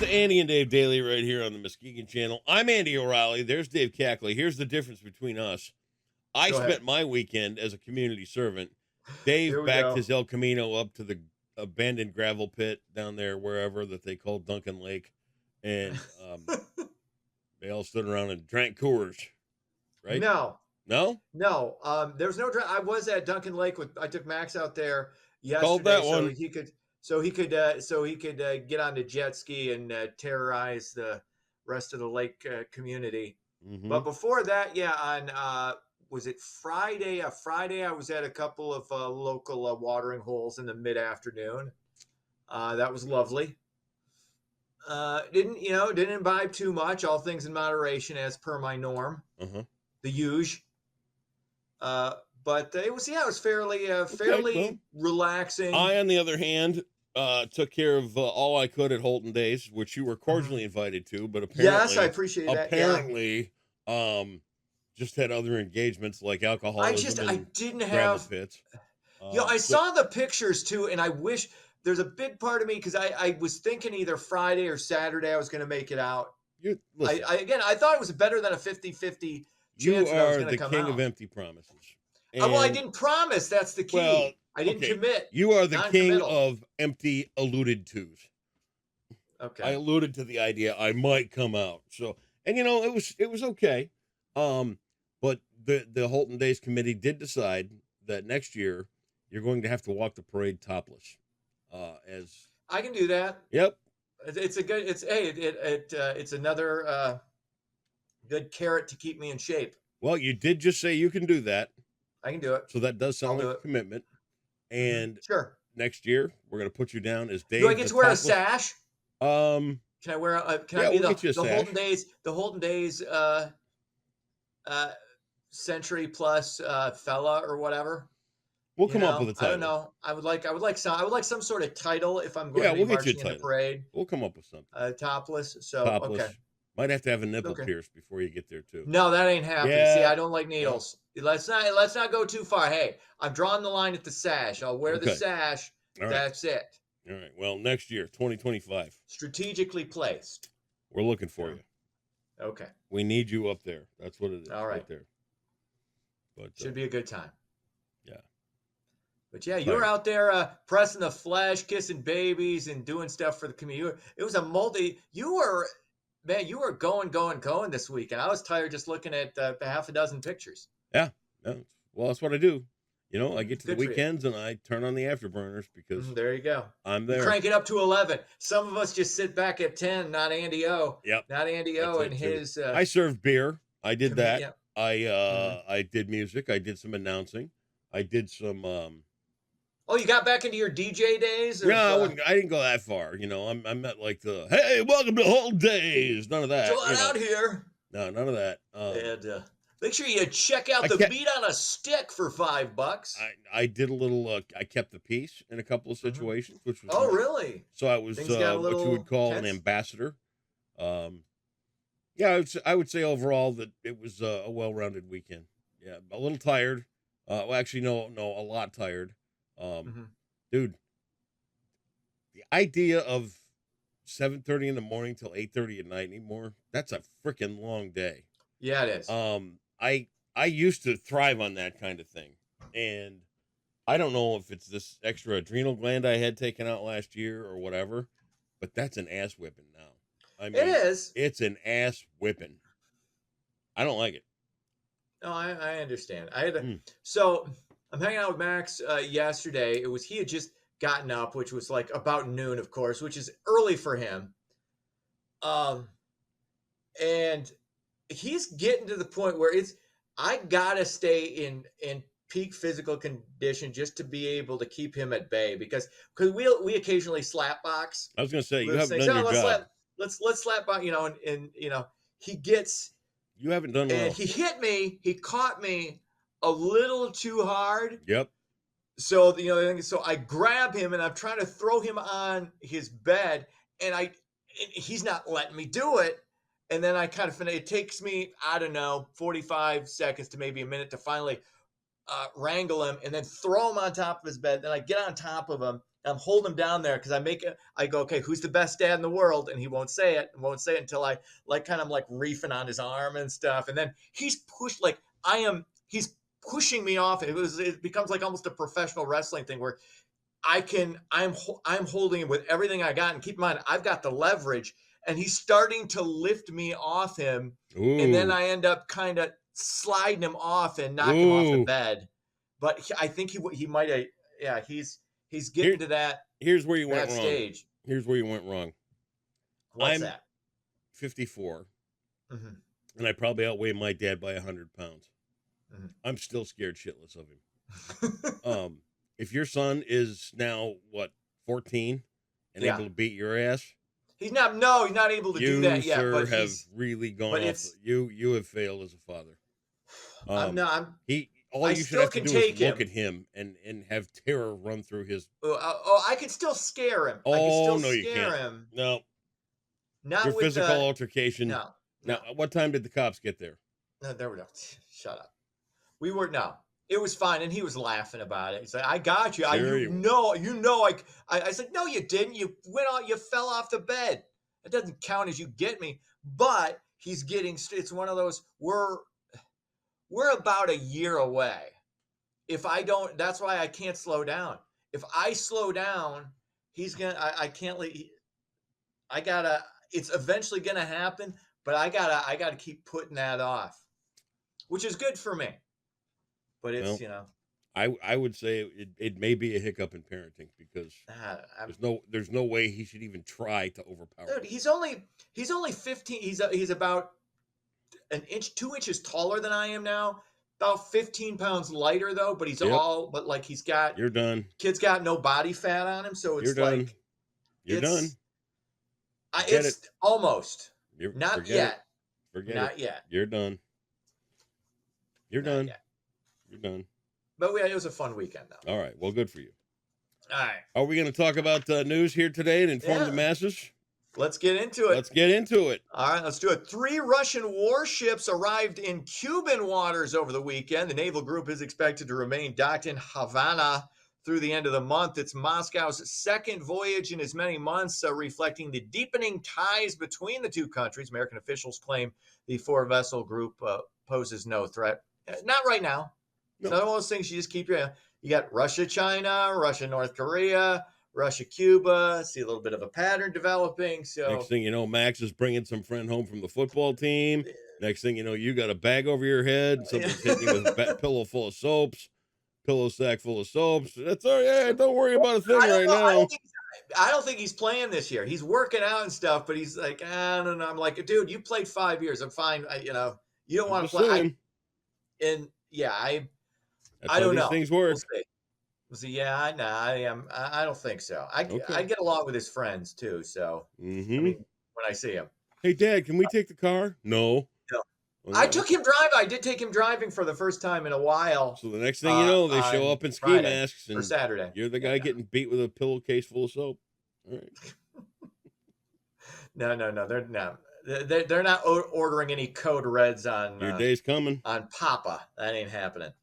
the Andy and Dave Daily right here on the Muskegon Channel. I'm Andy O'Reilly. There's Dave Cackley. Here's the difference between us. I Go ahead. spent my weekend as a community servant. Dave Here we backed go. his El Camino up to the abandoned gravel pit down there, wherever that they call Duncan Lake. And they all stood around and drank Coors, right? No, No? no. There's no. I was at Duncan Lake with. I took Max out there Called yesterday, that so one. he could get on the jet ski and terrorize the rest of the lake community. Mm-hmm. But before that, yeah, on was it Friday? Friday, I was at a couple of local watering holes in the mid afternoon. That was lovely. Didn't imbibe too much. All things in moderation, as per my norm. Uh-huh. The huge. But it was fairly well, relaxing. I, on the other hand, took care of all I could at Holton Days, which you were cordially invited to, but apparently, Yes, I appreciate that. Apparently, just had other engagements like alcoholism I and didn't gravel have. pits. I saw the pictures too, and I wish there's a big part of me because I was thinking either Friday or Saturday I was going to make it out. Listen, I thought it was better than a 50-50 chance that I was going to come out. You are the king of empty promises. Well, I didn't promise. That's the key. Well, I didn't commit. You are the king of empty alluded tos. Okay. I alluded to the idea I might come out. So, and it was okay. But the Holton Days committee did decide that next year you're going to have to walk the parade topless. As I can do that. Yep. It's another good carrot to keep me in shape. Well, you did just say you can do that. I can do it. So that does sound like a commitment. And sure, next year we're going to put you down as Dave. Do I get to wear a sash? Can I wear? Can I be the Holton Days? The Holton Days century plus fella or whatever. We'll come up with a title. I don't know. I would like some sort of title if I'm going to be marching in the parade. We'll come up with something. Topless. So topless. Okay. Might have to have a nipple pierce before you get there too. No, that ain't happening. Yeah. See, I don't like needles. Let's not go too far. Hey, I'm drawing the line at the sash. I'll wear the sash. All right. That's it. All right. Well, next year, 2025. Strategically placed. We're looking for you. Okay. We need you up there. That's what it is. All right. There. But should be a good time. Yeah. But yeah, you were out there pressing the flesh, kissing babies, and doing stuff for the community. It was you were going this week, and I was tired just looking at half a dozen pictures. Yeah. Well, that's what I do. I get to the weekends and I turn on the afterburners because there you go. I'm there. You crank it up to 11. Some of us just sit back at 10. Not Andy O. Yep. Not Andy O and his. I served beer. I did that. Yep. I did music. I did some announcing. I did some. Oh, you got back into your DJ days? No, I didn't go that far. I'm not like the hey, welcome to Holton Days. None of that. Join out here. No, none of that. And make sure you check out the Meat on a Stick for $5. I did a little. I kept the peace in a couple of situations, which was nice. Really? So I was what you would call an ambassador. Yeah, I would say overall that it was a well-rounded weekend. Yeah, a little tired. Well, actually, no, a lot tired. Dude, the idea of 7:30 in the morning till 8:30 at night anymore, that's a freaking long day. Yeah, it is. I used to thrive on that kind of thing, and I don't know if it's this extra adrenal gland I had taken out last year or whatever, but that's an ass whipping now. I mean, it is. It's an ass whipping. I don't like it. No, I understand. So I'm hanging out with Max yesterday. He had just gotten up, which was like about noon, of course, which is early for him. And he's getting to the point where I gotta stay in peak physical condition just to be able to keep him at bay because we occasionally slap box. I was gonna say you haven't done your job. Let's slap box, and he gets. You haven't done well. And he hit me. He caught me a little too hard. Yep. So so I grab him and I'm trying to throw him on his bed, and he's not letting me do it. And then it takes me, I don't know, 45 seconds to maybe a minute to finally wrangle him, and then throw him on top of his bed. Then I get on top of him. I'm holding him down there because I go, okay, who's the best dad in the world? And he won't say it. Won't say it until I kind of reefing on his arm and stuff. And then he's pushed he's pushing me off. It becomes like almost a professional wrestling thing where I'm holding him with everything I got. And keep in mind, I've got the leverage, and he's starting to lift me off him. Ooh. And then I end up kind of sliding him off and knock him off the bed. But I think he might have, yeah, he's getting to that. Here's where you went wrong. Stage. Here's where you went wrong. What's I'm that? 54, and I probably outweigh my dad by 100 pounds. I'm still scared shitless of him. If your son is now 14 and able to beat your ass, he's not able to do that yet. But have really gone off. You have failed as a father. You should have to do is look at him and have terror run through his. I can still scare him. You can't. Him. No, not your with physical altercation. No. Now, what time did the cops get there? No, there we go. Shut up. It was fine, and he was laughing about it. He's like, "I got you. I said, "No, you didn't. You went out. You fell off the bed. It doesn't count as you get me." But he's getting. It's one of those. We're about a year away. If I don't, that's why I can't slow down. If I slow down, he's gonna. I can't. I gotta. It's eventually gonna happen, but I gotta keep putting that off, which is good for me. But it's I would say it may be a hiccup in parenting because there's no way he should even try to overpower. Dude, he's only 15. He's about 2 inches taller than I am now. About 15 pounds lighter though, but he's got. You're done. Kid's got no body fat on him, so it's You're done. You're done. It's almost. Not yet. Forget Not it. yet. You're done. You're done. Yet. You're done. But it was a fun weekend, though. All right. Well, good for you. All right. Are we going to talk about news here today and inform the masses? Let's get into it. All right, let's do it. 3 Russian warships arrived in Cuban waters over the weekend. The naval group is expected to remain docked in Havana through the end of the month. It's Moscow's second voyage in as many months, reflecting the deepening ties between the two countries. American officials claim the 4-vessel group poses no threat. Not right now. No. It's not one of those things you just keep you got Russia, China, Russia, North Korea, Russia, Cuba. See a little bit of a pattern developing. So next thing you know, Max is bringing some friend home from the football team. Next thing you know, you got a bag over your head. Somebody's hitting you with a pillow full of soaps, pillow sack full of soaps. That's all right. Don't worry about a thing right now. I don't think he's playing this year. He's working out and stuff, but he's like, I don't know. I'm like, dude, you played 5 years. I'm fine. You don't want to play. I don't know. Things work. We'll see. I don't think so. I get along with his friends too. So I mean, when I see him, hey, Dad, can we take the car? No. Well, I took him driving. I did take him driving for the first time in a while. So the next thing you know, they show up in ski masks and for Saturday. You're the guy getting beat with a pillowcase full of soap. All right. No. They're not ordering any code reds on. Your day's coming. On Papa. That ain't happening.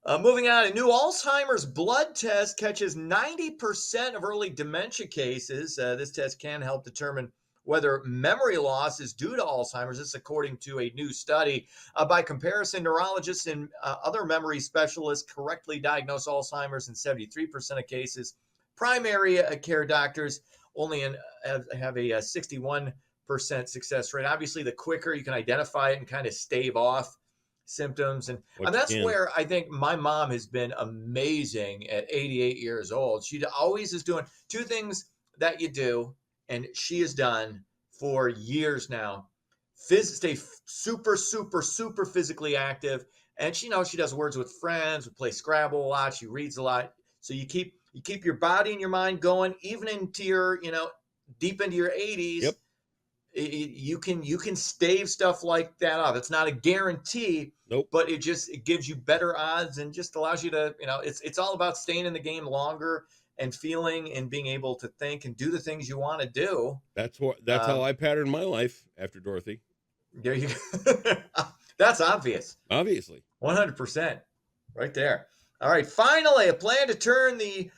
Moving on, a new Alzheimer's blood test catches 90% of early dementia cases. This test can help determine whether memory loss is due to Alzheimer's. This is according to a new study. By comparison, neurologists and other memory specialists correctly diagnose Alzheimer's in 73% of cases. Primary care doctors only have a 61% success rate. Obviously, the quicker you can identify it and kind of stave off symptoms. And that's where I think my mom has been amazing at 88 years old. She always is doing 2 things that you do, and she has done for years now. Stay super, super, super physically active. And she does words with friends, we play Scrabble a lot, she reads a lot. So you keep your body and your mind going, even into your, deep into your 80s. Yep. You can stave stuff like that off. It's not a guarantee, nope. But it gives you better odds and just allows you to, it's all about staying in the game longer and feeling and being able to think and do the things you want to do. That's how I patterned my life after Dorothy. There you go. That's obvious. Obviously. 100%. Right there. All right. Finally, a plan to turn the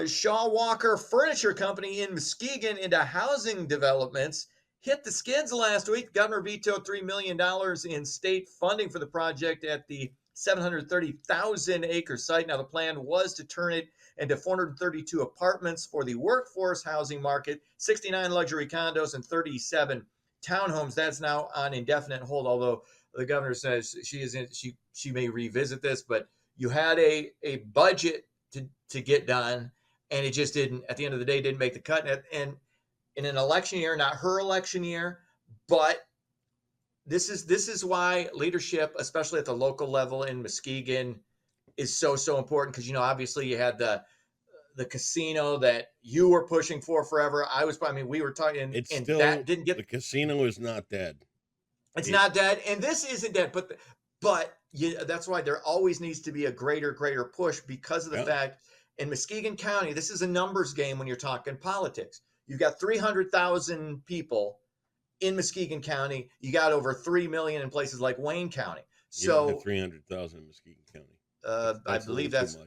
Shaw Walker Furniture Company in Muskegon into housing developments hit the skids last week. The governor vetoed $3 million in state funding for the project at the 730,000 acre site. Now, the plan was to turn it into 432 apartments for the workforce housing market, 69 luxury condos, and 37 townhomes. That's now on indefinite hold, although the governor says she may revisit this, but you had a budget to get done, and it just didn't, at the end of the day, didn't make the cut. And in an election year, not her election year, but this is why leadership, especially at the local level in Muskegon, is so important. Because obviously you had the casino that you were pushing for forever. We were talking, It's and still, that didn't get. the casino is not dead. It's not dead, and this isn't dead, but that's why there always needs to be a greater push, because of the fact in Muskegon County, this is a numbers game when you're talking politics. You've got 300,000 people in Muskegon County. You got over 3 million in places like Wayne County. So 300,000 in Muskegon County. I believe that's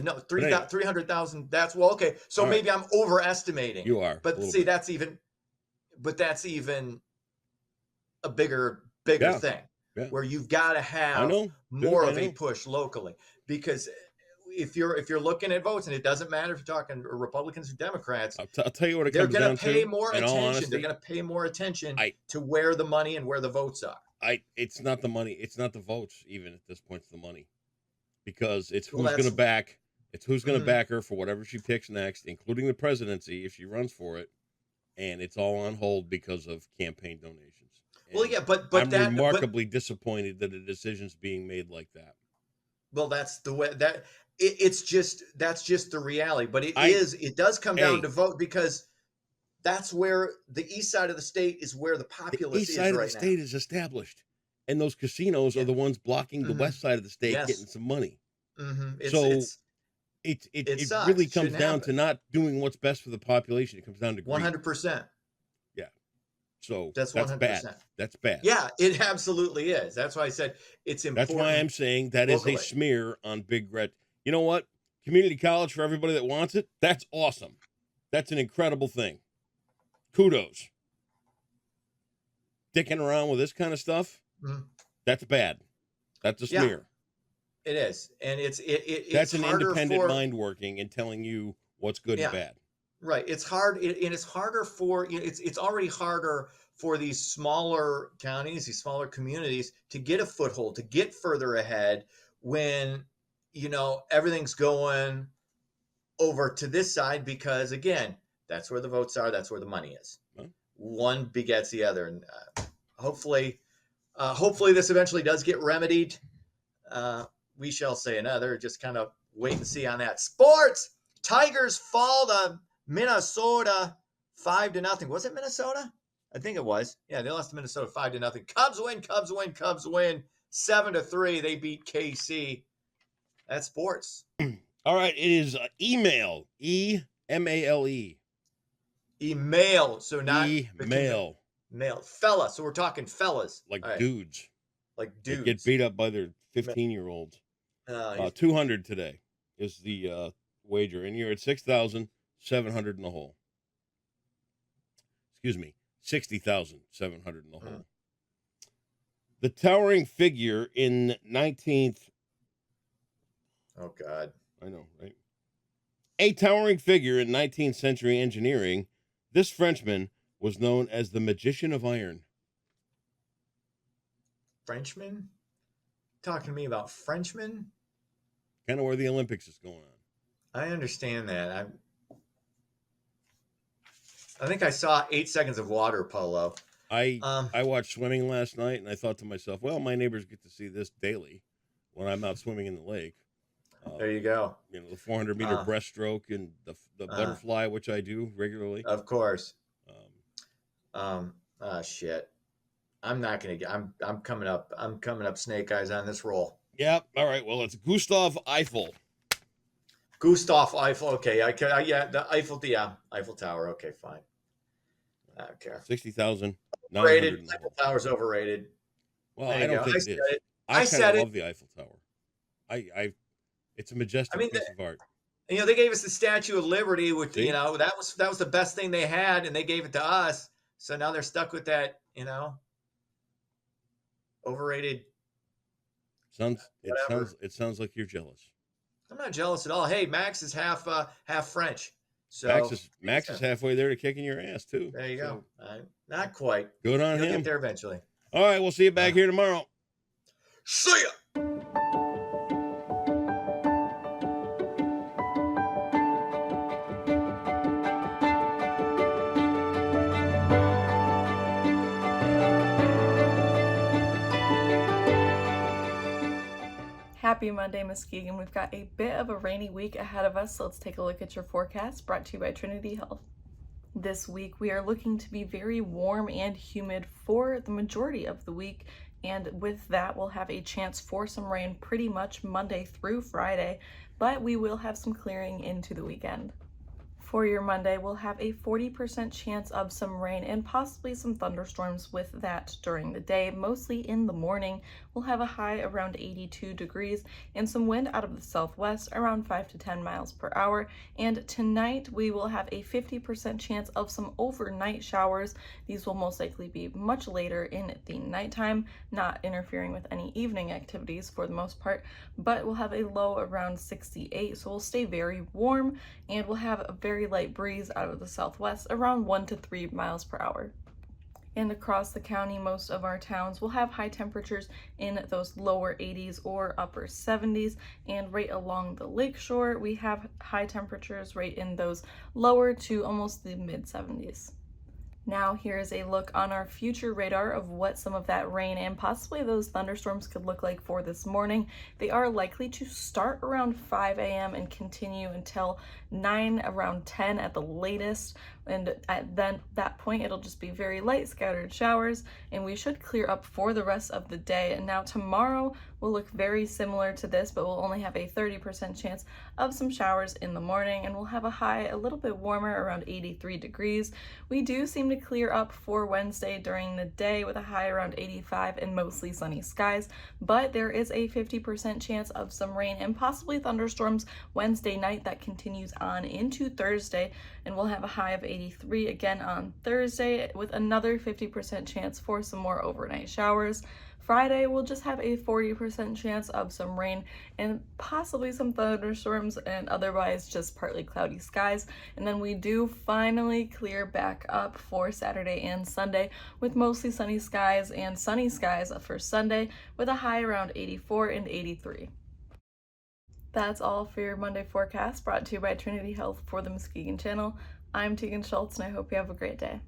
no 300,000. That's okay. So all maybe I'm overestimating. You are, but see, that's even a bigger thing, where you've got to have more of a push locally, because if you're looking at votes, and it doesn't matter if you're talking Republicans or Democrats, I'll tell you what it they're comes down to. They're going to pay more attention. Honesty, they're going to pay more attention to where the money and where the votes are. It's not the money. It's not the votes. Even at this point, it's the money, because it's who's going to back. It's who's going to back her for whatever she picks next, including the presidency if she runs for it, and it's all on hold because of campaign donations. And well, yeah, but I'm remarkably disappointed that a decision's being made like that. Well, that's the way that that's just the reality. But it does come down to vote, because that's where the east side of the state is where the populace is right now. The east side of the state is established, and those casinos are the ones blocking the west side of the state getting some money. It really comes down to not doing what's best for the population. It comes down to 100%. Yeah. So that's 100%. Bad. That's bad. Yeah, it absolutely is. That's why I said it's important. That's why I'm saying that locally. Is a smear on Big Red. You know what? Community college for everybody that wants it. That's awesome. That's an incredible thing. Kudos. Dicking around with this kind of stuff. That's bad. That's a smear. It is, and it's that's an independent mind working and telling you what's good and bad. Right. It's hard, and it's harder for it's already harder for these smaller counties, these smaller communities, to get a foothold, to get further ahead when everything's going over to this side, because again, that's where the votes are, that's where the money is. One begets the other, and hopefully this eventually does get remedied. We shall say another. Just kind of wait and see on that. Sports. Tigers fall to Minnesota 5-0. Was it Minnesota? I think it was. Yeah, they lost to Minnesota 5-0. Cubs win. 7-3. They beat KC. That's sports. All right. It is email. E-M-A-L-E. Email. So not email. Male. Fella. So we're talking fellas. Like dudes. Like dudes. They get beat up by their 15-year-olds. 200 today is the wager, and you're at 6,700 in the hole. Excuse me, 60,700 in the hole. The towering figure in 19th. Oh God, I know, right? A towering figure in 19th century engineering, this Frenchman was known as the Magician of Iron. Frenchman? Talking to me about Frenchman? Kind of where the Olympics is going on. I understand that. I think I saw 8 seconds of water polo. I watched swimming last night, and I thought to myself, well, my neighbors get to see this daily when I'm out swimming in the lake. There you go. The 400-meter breaststroke and the butterfly, which I do regularly. Of course. Shit. I'm not gonna get. I'm coming up. I'm coming up snake eyes on this roll. Yeah. All right. Well, it's Gustav Eiffel. Gustav Eiffel. Okay. The Eiffel. Yeah. Eiffel Tower. Okay. Fine. I don't care. 60,000. Overrated. Eiffel Tower's overrated. Well, I don't think it is. I kind of love the Eiffel Tower. it's a majestic mean, piece of art. they gave us the Statue of Liberty, which See? that was the best thing they had, and they gave it to us. So now they're stuck with that, overrated. It sounds like you're jealous. I'm not jealous at all. Hey, Max is half French, so Max is halfway there to kicking your ass too. There you go. Not quite. Good on He'll him. get there eventually. All right, we'll see you back here tomorrow. See ya. Happy Monday, Muskegon. We've got a bit of a rainy week ahead of us, so let's take a look at your forecast brought to you by Trinity Health. This week, we are looking to be very warm and humid for the majority of the week, and with that, we'll have a chance for some rain pretty much Monday through Friday, but we will have some clearing into the weekend. For your Monday, we'll have a 40% chance of some rain and possibly some thunderstorms with that during the day, mostly in the morning. We'll have a high around 82 degrees and some wind out of the southwest around 5 to 10 miles per hour. And tonight, we will have a 50% chance of some overnight showers. These will most likely be much later in the nighttime, not interfering with any evening activities for the most part, but we'll have a low around 68, so we'll stay very warm, and we'll have a very light breeze out of the southwest around 1 to 3 miles per hour. And across the county, most of our towns will have high temperatures in those lower 80s or upper 70s, and right along the lakeshore, we have high temperatures right in those lower to almost the mid 70s. Now here's a look on our future radar of what some of that rain and possibly those thunderstorms could look like for this morning. They are likely to start around 5 a.m. and continue until 9, around 10 at the latest. And at that point, it'll just be very light scattered showers, and we should clear up for the rest of the day. And now tomorrow will look very similar to this, but we'll only have a 30% chance of some showers in the morning, and we'll have a high a little bit warmer around 83 degrees. We do seem to clear up for Wednesday during the day with a high around 85 and mostly sunny skies, but there is a 50% chance of some rain and possibly thunderstorms Wednesday night that continues on into Thursday, and we'll have a high of 83 again on Thursday with another 50% chance for some more overnight showers. Friday, we'll just have a 40% chance of some rain and possibly some thunderstorms, and otherwise just partly cloudy skies. And then we do finally clear back up for Saturday and Sunday with mostly sunny skies and sunny skies for Sunday with a high around 84 and 83. That's all for your Monday forecast brought to you by Trinity Health for the Muskegon Channel. I'm Tegan Schultz, and I hope you have a great day.